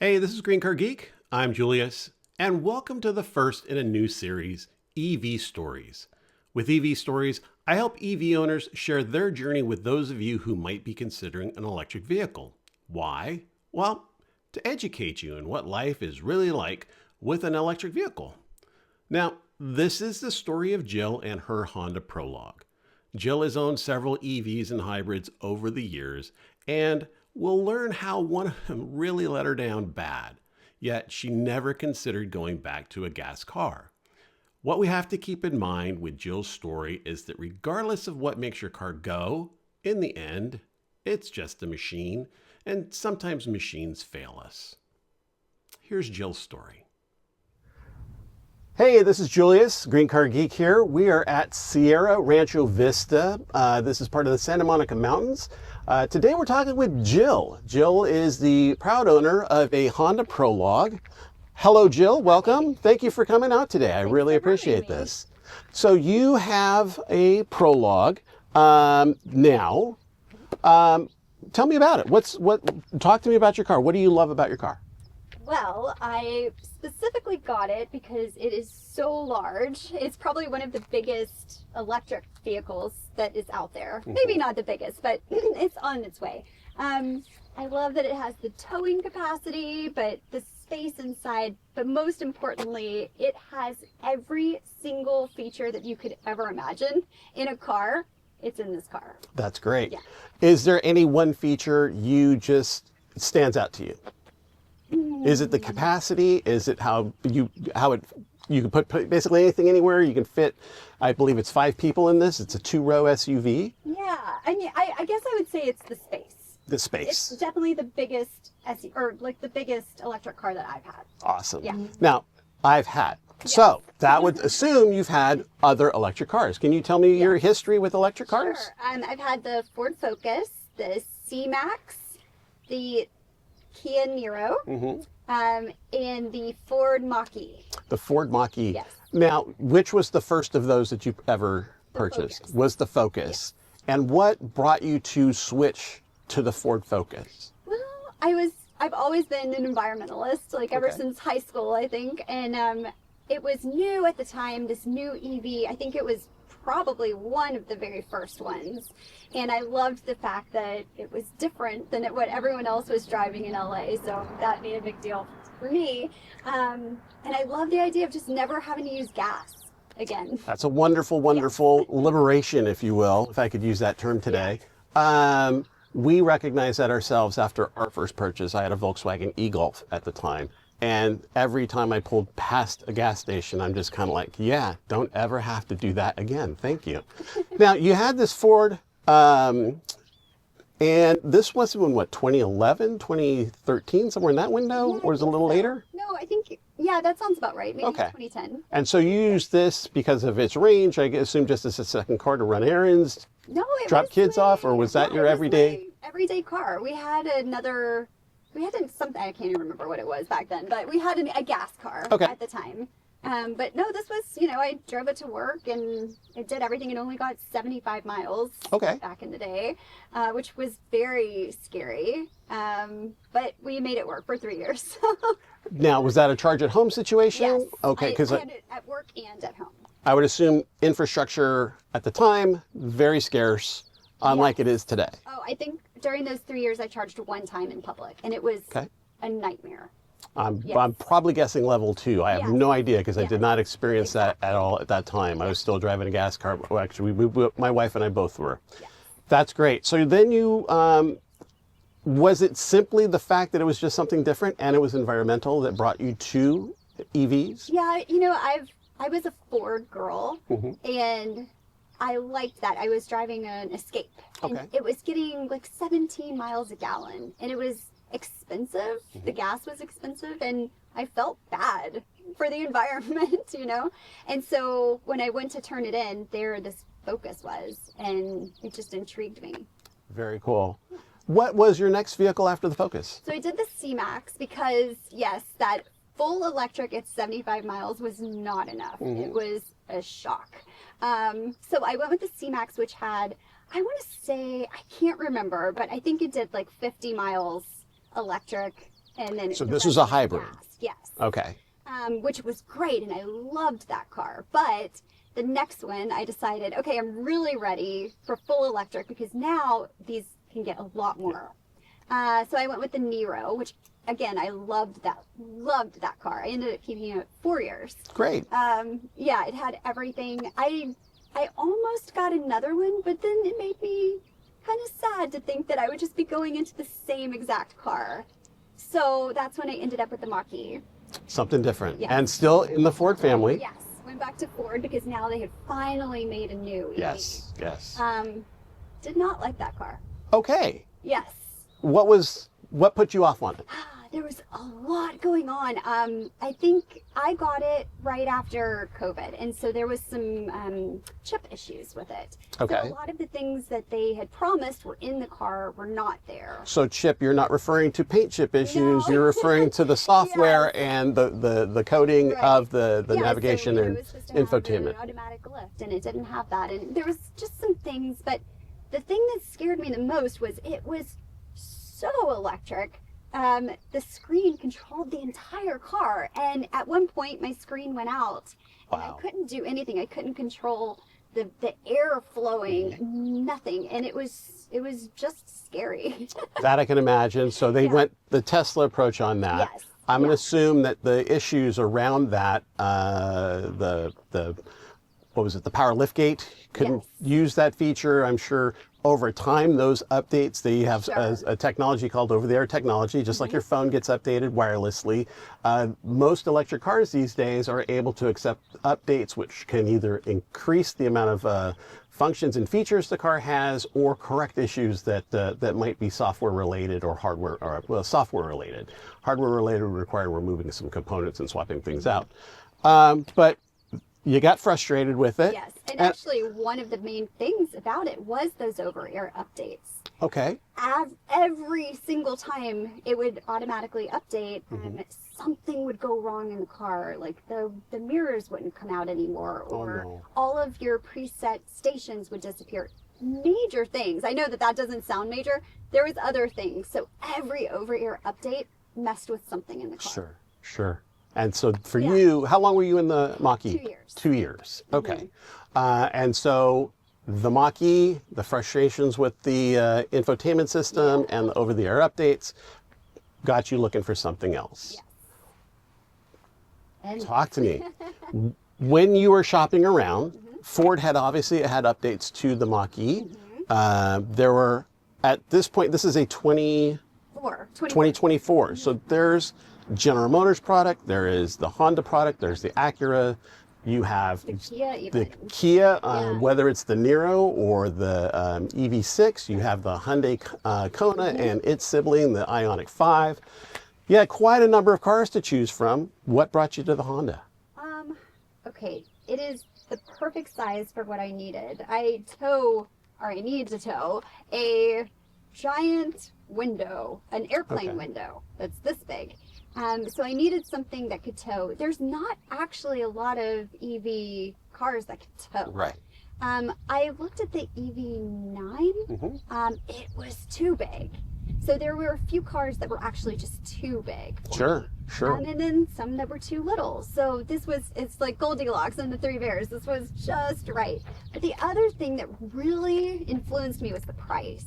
Hey, this is GreenCarGeek. I'm Julius, and welcome to the first in a new series, EV Stories. With EV Stories, I help EV owners share their journey with those of you who might be considering an electric vehicle. Why? Well, to educate you in what life is really like with an electric vehicle. Now, this is the story of Jill and her Honda Prologue. Jill has owned several EVs and hybrids over the years, and we'll learn how one of them really let her down bad, yet she never considered going back to a gas car. What we have to keep in mind with Jill's story is that regardless of what makes your car go, in the end, it's just a machine, and sometimes machines fail us. Here's Jill's story. Hey, this is Julius, GreenCarGeek here. We are at Sierra Rancho Vista. This is part of the Santa Monica Mountains. Today we're talking with Jill. Jill is the proud owner of a Honda Prologue. Hello, Jill. Welcome. Thank you for coming out today. I really appreciate this. So you have a Prologue now. Tell me about it. Talk to me about your car. What do you love about your car? Well, I specifically got it because it is so large. It's probably one of the biggest electric vehicles that is out there. Maybe not the biggest, but it's on its way. I love that it has the towing capacity, but the space inside, but most importantly, it has every single feature that you could ever imagine in a car. It's in this car. That's great. Yeah. Is there any one feature you just stands out to you? Is it the capacity? Is it how you can put basically anything anywhere? You can fit, I believe it's 5 people in this. It's a 2-row SUV. Yeah, I mean, I guess I would say it's the space. The space. It's definitely the biggest the biggest electric car that I've had. Awesome. Yeah. Now, I've had. Yes. So that would assume you've had other electric cars. Can you tell me your history with electric cars? Sure. I've had the Ford Focus, the C-Max, the Kia Niro, and the Ford Mach-E. The Ford Mach-E. Yes. Now, which was the first of those that you ever purchased? Focus. Was the Focus. Yes. And what brought you to switch to the Ford Focus? Well, I've always been an environmentalist, like ever since high school, I think. And it was new at the time, this new EV. I think it was probably one of the very first ones. And I loved the fact that it was different than what everyone else was driving in LA. So that made a big deal for me. And I love the idea of just never having to use gas again. That's a wonderful, wonderful liberation, if you will, if I could use that term today. Yeah. We recognized that ourselves after our first purchase. I had a Volkswagen e-Golf at the time. And every time I pulled past a gas station, I'm just kind of like, yeah, don't ever have to do that again. Thank you. Now, you had this Ford, and this was in what, 2011, 2013, somewhere in that window? Or is it a little later? No, I think, yeah, that sounds about right. Maybe 2010. And so you used this because of its range, I assume just as a second car to run errands? No, it drop was kids off, or was that your everyday? Everyday car. We had something, I can't even remember what it was back then, but we had a gas car at the time. But no, this was, I drove it to work and it did everything. It only got 75 miles back in the day, which was very scary. But we made it work for 3 years. Now, was that a charge at home situation? Yes. Okay, because I had it at work and at home. I would assume infrastructure at the time, very scarce, unlike it is today. Oh, I think during those 3 years I charged one time in public, and it was a nightmare. I'm probably guessing level 2. I have no idea because I did not experience that at all at that time. I was still driving a gas car. Well, actually, my wife and I both were. Yes. That's great. So then you, was it simply the fact that it was just something different and it was environmental that brought you to EVs? Yeah, I was a Ford girl, and I liked that. I was driving an Escape, and it was getting like 17 miles a gallon, and it was expensive. The gas was expensive, and I felt bad for the environment, And so when I went to turn it in, there this Focus was, and it just intrigued me. Very cool. What was your next vehicle after the Focus? So I did the C-Max because, yes, that full electric at 75 miles was not enough. It was a shock. So I went with the C-Max, which had, I want to say, I can't remember, but I think it did like 50 miles electric and then So the this rest was a was hybrid. gas. Yes. Okay. Which was great, and I loved that car. But the next one, I decided, okay, I'm really ready for full electric because now these can get a lot more. So I went with the Nero, which again, I loved that car. I ended up keeping it 4 years. Great. Yeah, it had everything. I almost got another one, but then it made me kind of sad to think that I would just be going into the same exact car. So that's when I ended up with the Mach-E. Something different. Yes. And still in the Ford family. Yes, went back to Ford because now they had finally made a new EV. Yes, yes. Did not like that car. Okay. Yes. What put you off on it? There was a lot going on. I think I got it right after COVID, and so there was some chip issues with it. Okay. So a lot of the things that they had promised were in the car were not there. So chip, you're not referring to paint chip issues, No. you're referring to the software Yes. and the coding Right. of the Yeah, navigation so, and it was supposed to have infotainment. an automatic lift, and it didn't have that. And there was just some things, but the thing that scared me the most was it was so electric. The screen controlled the entire car, and at one point my screen went out, and Wow. I couldn't do anything. I couldn't control the air flowing, nothing, and it was just scary. That I can imagine. So they Yeah. went the Tesla approach on that. Yes. I'm going Yeah. to assume that the issues around that, what was it, the power liftgate, couldn't Yes. use that feature. I'm sure over time, those updates, they have Sure. a technology called over-the-air technology, just like your phone gets updated wirelessly. Most electric cars these days are able to accept updates, which can either increase the amount of functions and features the car has, or correct issues that might be software related or hardware, or well, software related. Hardware related would require removing some components and swapping things out. But you got frustrated with it. Yes, and actually one of the main things about it was those over-ear updates. Okay. Every single time it would automatically update, something would go wrong in the car. Like the mirrors wouldn't come out anymore, or no. all of your preset stations would disappear. Major things. I know that doesn't sound major. There was other things. So every over-ear update messed with something in the car. Sure, sure. And so for Yeah. you, how long were you in the Mach-E? 2 years. 2 years. Okay. And so the Mach-E, the frustrations with the infotainment system and the over-the-air updates got you looking for something else. Yes. And Talk to me. When you were shopping around, Ford had obviously had updates to the Mach-E. There were, at this point, this is a 2024. So there's General Motors product, there is the Honda product, there's the Acura, you have the Kia the even. Kia, Yeah. whether it's the Nero or the EV6, you have the Hyundai Kona and its sibling, the Ioniq 5. Yeah, quite a number of cars to choose from. What brought you to the Honda? Okay, it is the perfect size for what I needed. I need to tow a giant window, an airplane Okay. window that's this big. So I needed something that could tow. There's not actually a lot of EV cars that could tow. Right. I looked at the EV9. It was too big. So there were a few cars that were actually just too big. for me. Sure, sure. And then some that were too little. So it's like Goldilocks and the Three Bears. This was just right. But the other thing that really influenced me was the price.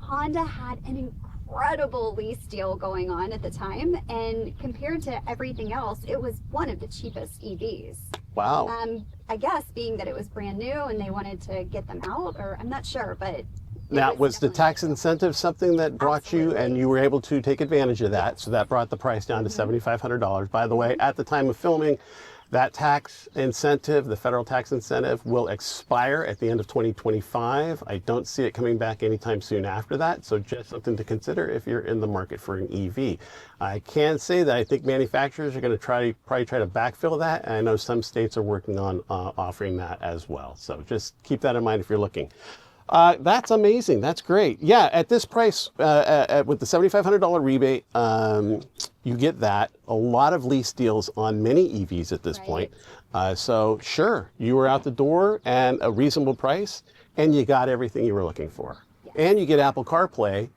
Honda had an incredible lease deal going on at the time, and compared to everything else, it was one of the cheapest EVs. Wow. I guess being that it was brand new and they wanted to get them out, or I'm not sure, but Now, was the definitely- tax incentive something that brought you, and Absolutely. you were able to take advantage of that? So that brought the price down to $7,500. By the way, at the time of filming, that tax incentive, the federal tax incentive, will expire at the end of 2025. I don't see it coming back anytime soon after that. So just something to consider if you're in the market for an EV. I can say that I think manufacturers are going to probably try to backfill that. And I know some states are working on offering that as well. So just keep that in mind if you're looking. That's amazing. That's great. Yeah, at this price, with the $7,500 rebate, you get that. A lot of lease deals on many EVs at this Right. point. So sure, you were out the door and a reasonable price, and you got everything you were looking for. Yes. And you get Apple CarPlay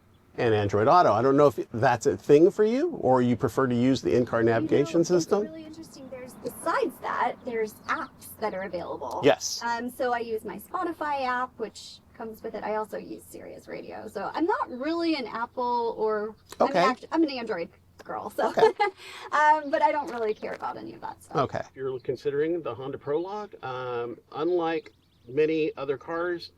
and Android Auto. I don't know if that's a thing for you, or you prefer to use the in-car navigation system. It's really interesting. Besides that, there's apps that are available. Yes. So I use my Spotify app, which comes with it. I also use Sirius Radio. So I'm not really an Apple or Okay. I'm an Android girl. So, Okay. but I don't really care about any of that stuff. Okay. If you're considering the Honda Prologue, unlike many other cars,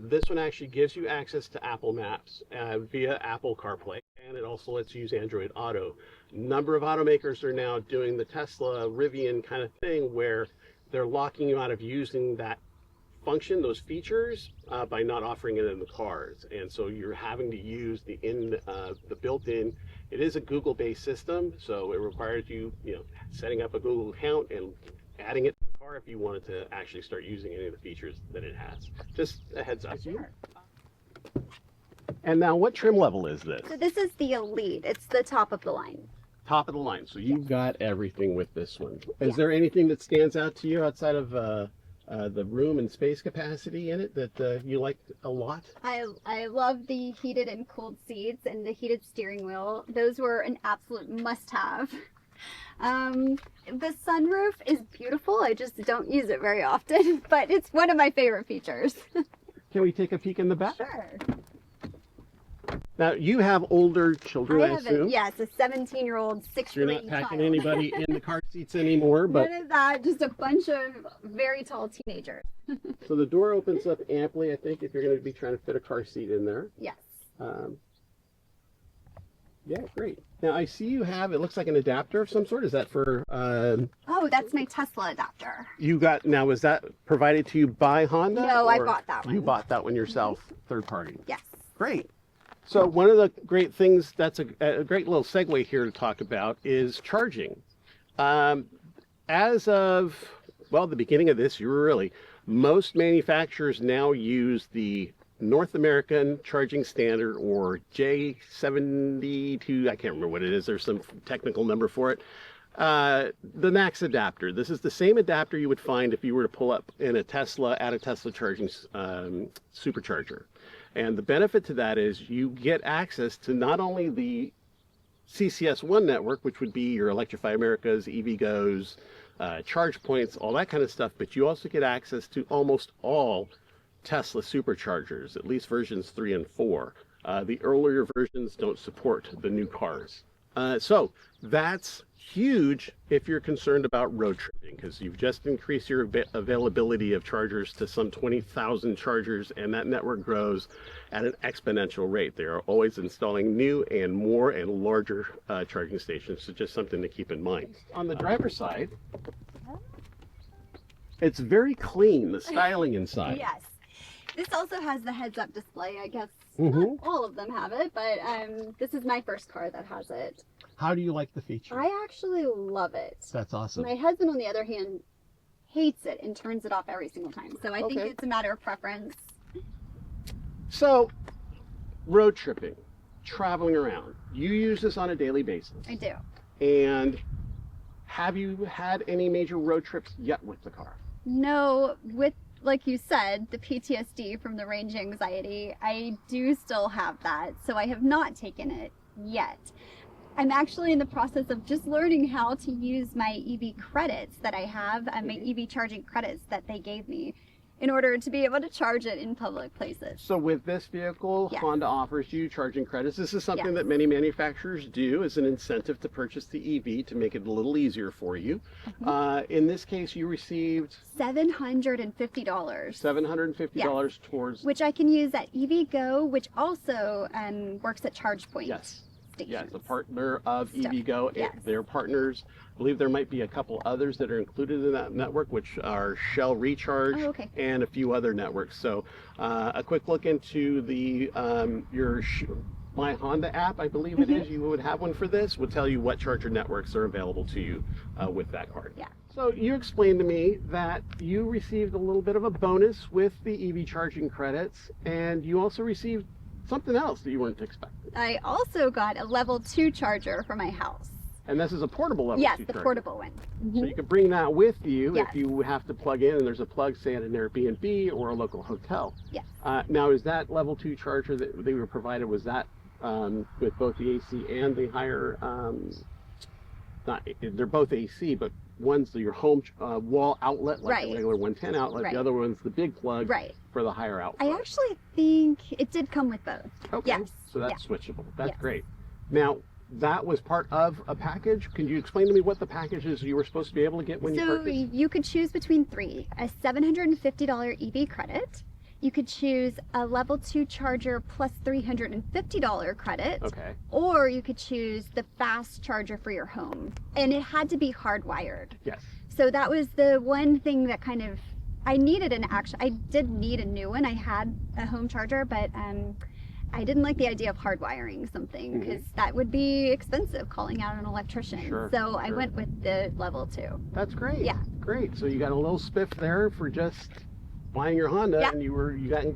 this one actually gives you access to Apple Maps via Apple CarPlay, and it also lets you use Android Auto. A number of automakers are now doing the Tesla Rivian kind of thing where they're locking you out of using that function, those features, by not offering it in the cars. And so you're having to use the built-in. It is a Google-based system, so it requires you, setting up a Google account and adding it to the car if you wanted to actually start using any of the features that it has. Just a heads up. Sure. And now, what trim level is this? So this is the Elite. It's the top of the line. Top of the line. So you've got everything with this one. Is Yeah. there anything that stands out to you outside of the room and space capacity in it that you like a lot? I love the heated and cooled seats and the heated steering wheel. Those were an absolute must-have. The sunroof is beautiful. I just don't use it very often, but it's one of my favorite features. Can we take a peek in the back? Sure. Now, you have older children, I assume? Yes, a 17-year-old, So you're not 6'3" packing child. anybody in the car seats anymore, but None of that, just a bunch of very tall teenagers. so the door opens up amply, I think, if you're going to be trying to fit a car seat in there. Yes. Yeah, great. Now, I see you have, it looks like an adapter of some sort. Is that for, Oh, that's my Tesla adapter. you got, now, was that provided to you by Honda? No, I or bought that one. You bought that one yourself, third party. Yes. Great. So one of the great things, that's a great little segue here to talk about, is charging. As of, well, the beginning of this year, really, most manufacturers now use the North American Charging Standard, or J72, I can't remember what it is, there's some technical number for it. The NACS adapter. This is the same adapter you would find if you were to pull up in a Tesla at a Tesla charging supercharger. And the benefit to that is you get access to not only the CCS1 network, which would be your Electrify Americas, EVgo's, charge points, all that kind of stuff, but you also get access to almost all Tesla superchargers, at least versions 3 and 4. The earlier versions don't support the new cars. So that's huge if you're concerned about road tripping, because you've just increased your availability of chargers to some 20,000 chargers, and that network grows at an exponential rate. They are always installing new and more and larger charging stations, so just something to keep in mind. On the driver's side, it's very clean, the styling inside. Yes. This also has the heads-up display. I guess Mm-hmm. not all of them have it, but this is my first car that has it. How do you like the feature? I actually love it. That's awesome. My husband, on the other hand, hates it and turns it off every single time. So I think Okay. it's a matter of preference. So, road tripping, traveling around, you use this on a daily basis. I do. And have you had any major road trips yet with the car? No, with, like you said, the PTSD from the range anxiety, I do still have that. So I have not taken it yet. I'm actually in the process of just learning how to use my EV credits that I have, my EV charging credits that they gave me, in order to be able to charge it in public places. So with this vehicle, Yes. Honda offers you charging credits. This is something Yes. that many manufacturers do as an incentive to purchase the EV to make it a little easier for you. In this case, you received $750. $750 towards... Which I can use at EVgo, which also works at charge point Yes. stations. Yes, a partner of So, EVgo. yes. They're partners. I believe there might be a couple others that are included in that network, which are Shell Recharge Oh, okay. and a few other networks. So a quick look into the My Honda app, I believe it is. You would have one for this. Would tell you what charger networks are available to you with that card. Yeah. So you explained to me that you received a little bit of a bonus with the EV charging credits, and you also received something else that you weren't expecting. I also got a level 2 charger for my house. And this is a portable level 2 Yes, the charger. portable one. So you can bring that with you Yes. if you have to plug in, and there's a plug, say, at an Airbnb or a local hotel. Yes. Now, is that level 2 charger that they were provided, was that with both the AC and the higher, not, they're both AC, but one's your home wall outlet, like a regular 110 outlet. The other one's the big plug for the higher outlet. I actually think it did come with both. Okay, yes. So that's switchable. That's great. Now, that was part of a package. Can you explain to me what the packages you were supposed to be able to get when you purchased? So you could choose between three: a $750 EV credit. You could choose a level 2 charger plus $350 credit. Okay. Or you could choose the fast charger for your home. And it had to be hardwired. Yes. So that was the one thing that kind of, I did need a new one. I had a home charger, but I didn't like the idea of hardwiring something because that would be expensive, calling out an electrician. So I went with the level 2. That's great. Yeah. Great. So you got a little spiff there for just buying your Honda, and you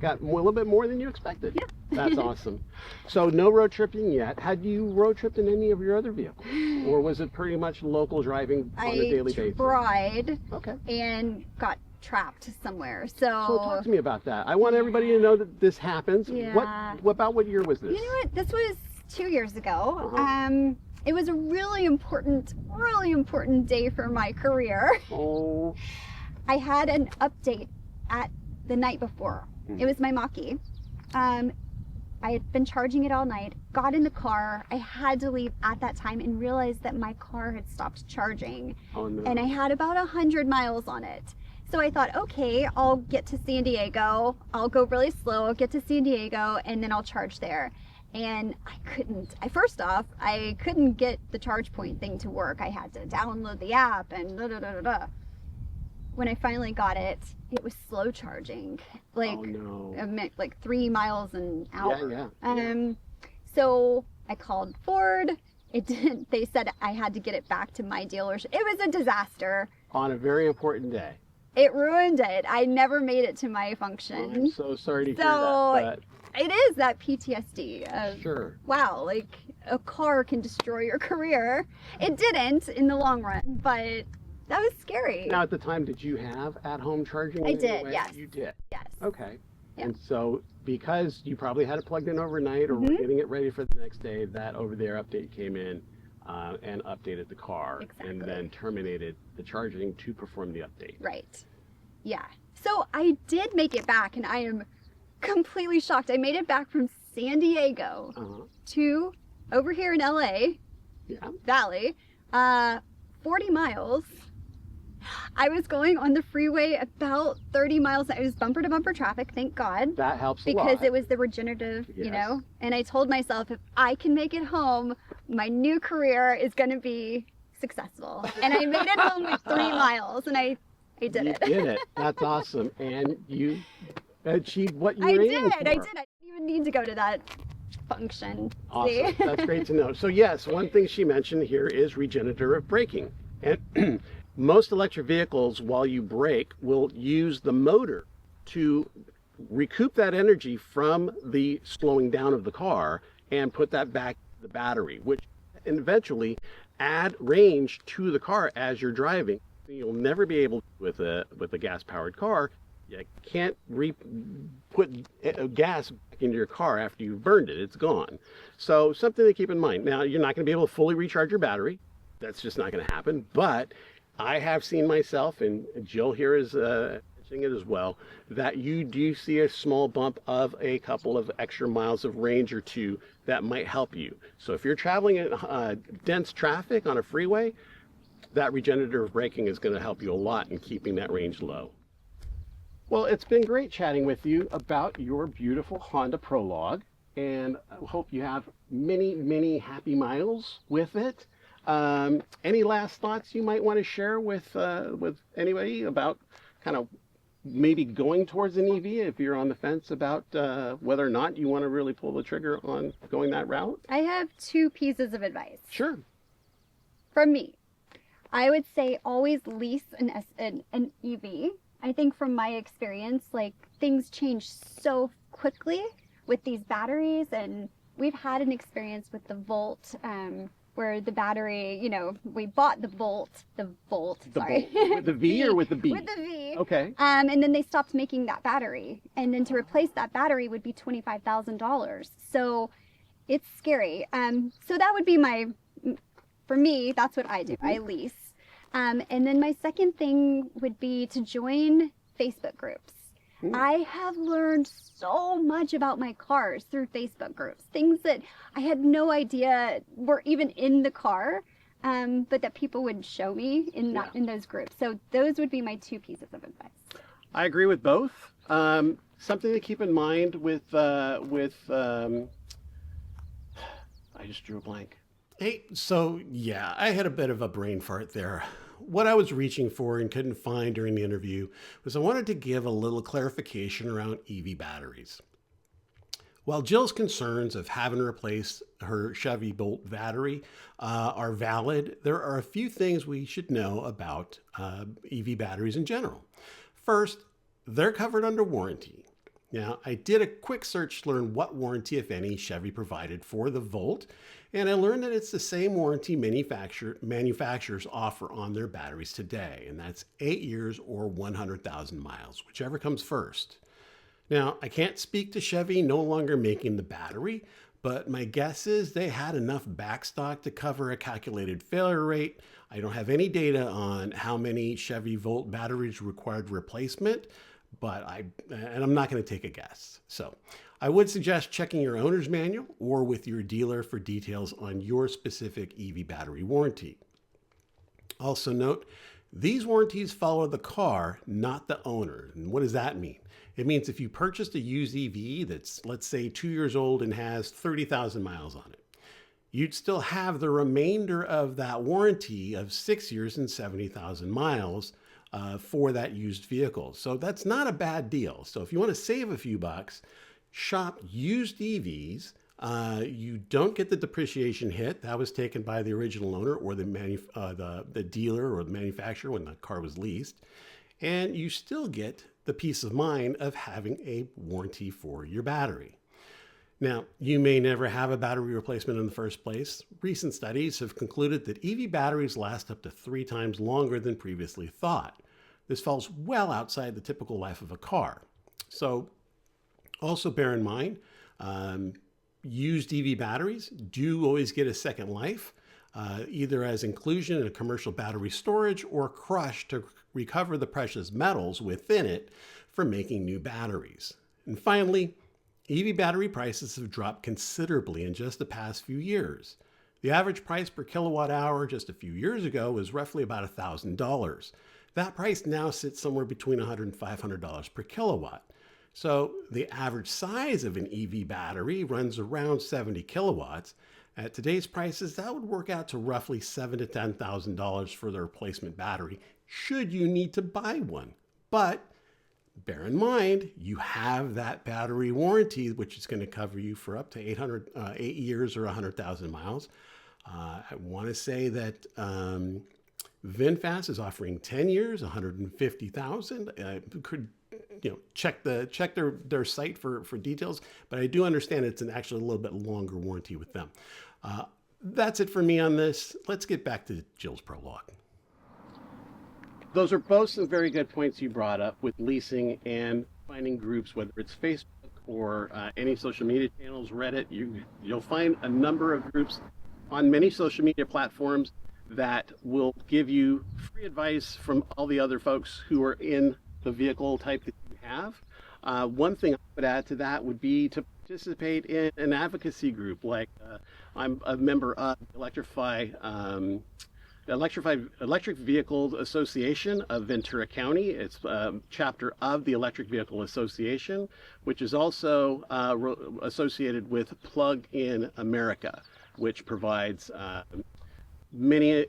got a little bit more than you expected. Yeah. That's awesome. So no road tripping yet. Had you road tripped in any of your other vehicles, or was it pretty much local driving on a daily basis? I tried. Okay. And got trapped somewhere. So talk to me about that. I want everybody to know that this happens. Yeah. What year was this? You know what? This was 2 years ago. It was a really important day for my career. Oh. I had an update at the night before. It was my Mach-E. I had been charging it all night, got in the car. I had to leave at that time and realized that my car had stopped charging. Oh, no. And I had about 100 miles on it. So I thought, okay, I'll get to San Diego. I'll go really slow, I'll get to San Diego, and then I'll charge there. And I couldn't. First off, I couldn't get the charge point thing to work. I had to download the app and da-da-da-da-da. When I finally got it, it was slow charging, like like 3 miles an hour. Yeah. So I called Ford. It didn't. They said I had to get it back to my dealership. It was a disaster. On a very important day. It ruined it. I never made it to my function. I'm so sorry to hear that. It is that PTSD of, wow, like a car can destroy your career. It didn't in the long run, but that was scary. Now, at the time, did you have at-home charging? I did, yes. You did? Yes. Okay. Yeah. And so, because you probably had it plugged in overnight or were getting it ready for the next day, that over-the-air update came in and updated the car and then terminated the charging to perform the update. Right. Yeah. So I did make it back, and I am completely shocked. I made it back from San Diego to over here in LA Valley, 40 miles. I was going on the freeway about 30 miles. It was bumper to bumper traffic, thank God. That helps a lot. Because it was the regenerative, you know. And I told myself, if I can make it home, my new career is going to be successable. And I made it home with 3 miles, and I did it. You did it. That's awesome. And you achieved what you were aiming for. I did. I didn't even need to go to that function. Awesome. That's great to know. So yes, one thing she mentioned here is regenerative braking. And most electric vehicles, while you brake, will use the motor to recoup that energy from the slowing down of the car and put that back to the battery, which eventually add range to the car as you're driving. You'll never be able to, with a gas-powered car. You can't put gas back into your car after you've burned it. It's gone. So something to keep in mind. Now, you're not going to be able to fully recharge your battery. That's just not going to happen. But I have seen myself, and Jill here is mentioning it as well, that you do see a small bump of a couple of extra miles of range or two that might help you. So if you're traveling in dense traffic on a freeway, that regenerative braking is going to help you a lot in keeping that range low. Well, it's been great chatting with you about your beautiful Honda Prologue, and I hope you have many, many happy miles with it. Any last thoughts you might want to share with anybody about kind of maybe going towards an EV if you're on the fence about whether or not you want to really pull the trigger on going that route? I have 2 pieces of advice. Sure. From me. I would say always lease an EV. I think from my experience, like, things change so quickly with these batteries, and we've had an experience with the Volt, where the battery, you know, we bought the Volt, sorry. With the V or with the B? With the V. Okay. And then they stopped making that battery. And then to replace that battery would be $25,000. So it's scary. So that would be for me, that's what I do. I lease. And then my second thing would be to join Facebook groups. I have learned so much about my cars through Facebook groups, things that I had no idea were even in the car, but that people would show me in those groups. So those would be my two pieces of advice. I agree with both. Something to keep in mind with I just drew a blank. Hey, so yeah, I had a bit of a brain fart there. What I was reaching for and couldn't find during the interview was I wanted to give a little clarification around EV batteries. While Jill's concerns of having to replace her Chevy Bolt battery are valid, there are a few things we should know about EV batteries in general. First, they're covered under warranty. Now, I did a quick search to learn what warranty, if any, Chevy provided for the Volt, and I learned that it's the same warranty manufacturers offer on their batteries today, and that's 8 years or 100,000 miles, whichever comes first. Now, I can't speak to Chevy no longer making the battery, but my guess is they had enough backstock to cover a calculated failure rate. I don't have any data on how many Chevy Volt batteries required replacement, but I'm not going to take a guess. So I would suggest checking your owner's manual or with your dealer for details on your specific EV battery warranty. Also note, these warranties follow the car, not the owner. And what does that mean? It means if you purchased a used EV that's, let's say, 2 years old and has 30,000 miles on it, you'd still have the remainder of that warranty of 6 years and 70,000 miles for that used vehicle. So that's not a bad deal. So if you want to save a few bucks, shop used EVs. You don't get the depreciation hit that was taken by the original owner or the dealer or the manufacturer when the car was leased. And you still get the peace of mind of having a warranty for your battery. Now, you may never have a battery replacement in the first place. Recent studies have concluded that EV batteries last up to 3 times longer than previously thought. This falls well outside the typical life of a car. So also bear in mind, used EV batteries do always get a second life, either as inclusion in a commercial battery storage or crushed to recover the precious metals within it for making new batteries. And finally, EV battery prices have dropped considerably in just the past few years. The average price per kilowatt hour just a few years ago was roughly about $1,000. That price now sits somewhere between $100 and $500 per kilowatt. So the average size of an EV battery runs around 70 kilowatts. At today's prices, that would work out to roughly $7,000 to $10,000 for the replacement battery, should you need to buy one. But bear in mind, you have that battery warranty, which is going to cover you for up to 8 years or 100,000 miles. I want to say that VinFast is offering 10 years, 150,000. Could check their site for details, but I do understand it's actually a little bit longer warranty with them. That's it for me on this. Let's get back to Jill's prologue. Those are both some very good points you brought up with leasing and finding groups, whether it's Facebook or any social media channels, Reddit. You'll find a number of groups on many social media platforms that will give you free advice from all the other folks who are in the vehicle type that you have. One thing I would add to that would be to participate in an advocacy group. Like I'm a member of Electric Vehicle Association of Ventura County. It's a chapter of the Electric Vehicle Association, which is also associated with Plug in America, which provides many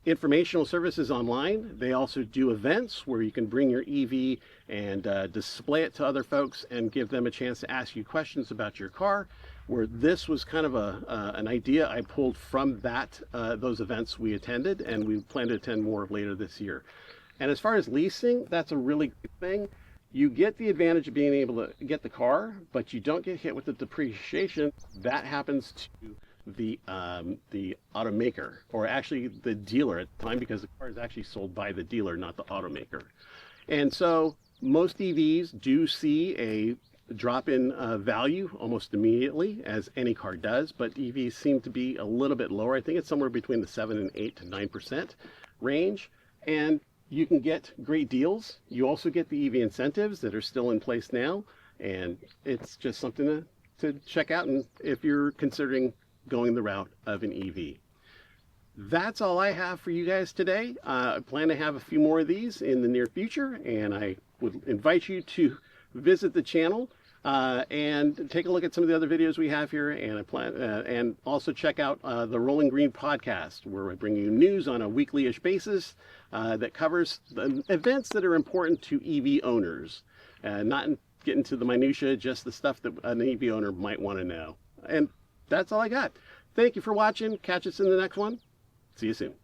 informational services online. They also do events where you can bring your EV and display it to other folks and give them a chance to ask you questions about your car. Where this was kind of an idea I pulled from those events we attended, and we plan to attend more later this year. And as far as leasing, that's a really good thing. You get the advantage of being able to get the car, but you don't get hit with the depreciation. That happens to the automaker, or actually the dealer at the time, because the car is actually sold by the dealer, not the automaker. And so most EVs do see drop in value almost immediately, as any car does, but EVs seem to be a little bit lower. I think it's somewhere between the 7 and 8 to 9% range, and you can get great deals. You also get the EV incentives that are still in place now, and it's just something to check out, and if you're considering going the route of an EV. That's all I have for you guys today. I plan to have a few more of these in the near future, and I would invite you to visit the channel and take a look at some of the other videos we have here, and also check out the Rolling Green podcast, where I bring you news on a weekly-ish basis that covers the events that are important to EV owners, not get into the minutia, just the stuff that an EV owner might want to know. And that's all I got. Thank you for watching. Catch us in the next one. See you soon.